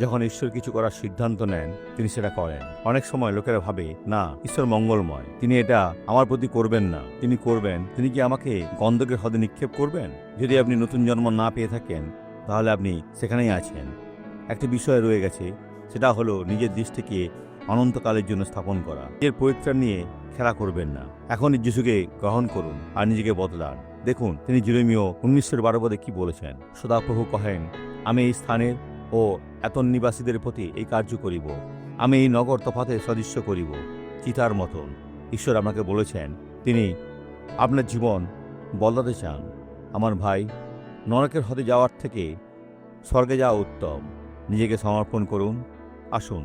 যখন ঈশ্বর কিছু করার সিদ্ধান্ত নেন তিনি সেটা করেন। অনেক সময় লোকেরা ভাবে না, ঈশ্বর মঙ্গলময়, তিনি এটা আমার প্রতি করবেন না। তিনি করবেন, তিনি কি আমাকে গন্ধকের হ্রদে নিক্ষেপ করবেন? যদি আপনি নতুন জন্ম না পেয়ে থাকেন তাহলে আপনি সেখানেই আছেন। একটি বিষয় রয়ে গেছে, সেটা হলো নিজের দৃষ্টিকে অনন্তকালের জন্য স্থাপন করা। নিজের পরিত্রাণ নিয়ে খেলা করবেন না। এখন যিশুকে গ্রহণ করুন আর নিজেকে বদলান। দেখুন তিনি যেরেমিয়া 19:12 পদে কি বলেছেন। সদাপ্রভু কহেন, আমি এই স্থানের ও এত নিবাসীদের প্রতি এই কার্য করিব, আমি এই নগর তফাতে সদৃশ্য করিব চিতার মতন। ঈশ্বর আপনাকে বলেছেন তিনি আপনার জীবন বদলাতে চান। আমার ভাই, নরকের হতে যাওয়ার থেকে স্বর্গে যাওয়া উত্তম। নিজেকে সমর্পণ করুন। আসুন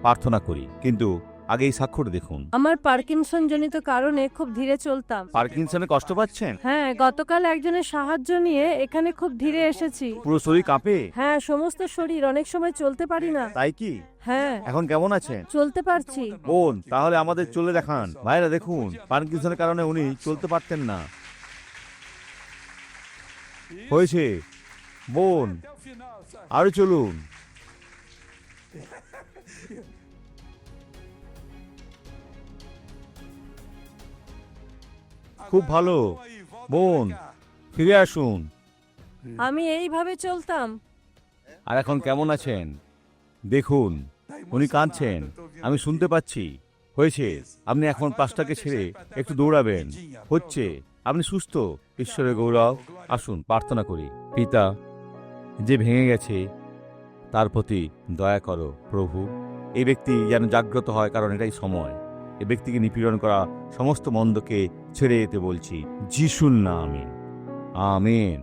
প্রার্থনা করি, কিন্তু আগেই স্বাক্ষর দেখুন। আমার পার্কিনসন জনিত কারণে খুব ধীরে চলতাম। পার্কিনসনে কষ্ট পাচ্ছেন? হ্যাঁ, গতকাল একজনের সাহায্য নিয়ে এখানে খুব ধীরে এসেছি। পুরো শরীর কাঁপে? হ্যাঁ, সমস্ত শরীর, অনেক সময় চলতে পারি না। তাই কি? হ্যাঁ, এখন কেমন আছেন? চলতে পারছি। বোন, তাহলে আমাদের চলে দেখান। ভাইরা দেখুন, পার্কিনসনের কারণে উনি চলতে পারতেন না। হয়েছে বোন, আরো চলুন। খুব ভালো বোন, ফিরে আসুন। আমি এইভাবে চলতাম। আর এখন কেমন আছেন? দেখুন উনি কাঁদছেন, আমি শুনতে পাচ্ছি। হয়েছে, আপনি এখন পাঁচটাকে ছেড়ে একটু দৌড়াবেন। হচ্ছে, আপনি সুস্থ। ঈশ্বরের গৌরব। আসুন প্রার্থনা করি। পিতা, যে ভেঙে গেছে তার প্রতি দয়া করো প্রভু। এই ব্যক্তি যেন জাগ্রত হয়, কারণ এটাই সময়। এই ব্যক্তিকে নিপীড়ন করা সমস্ত মন্দকে ছেড়ে যেতে বলছি যিশুর নামে। আমেন।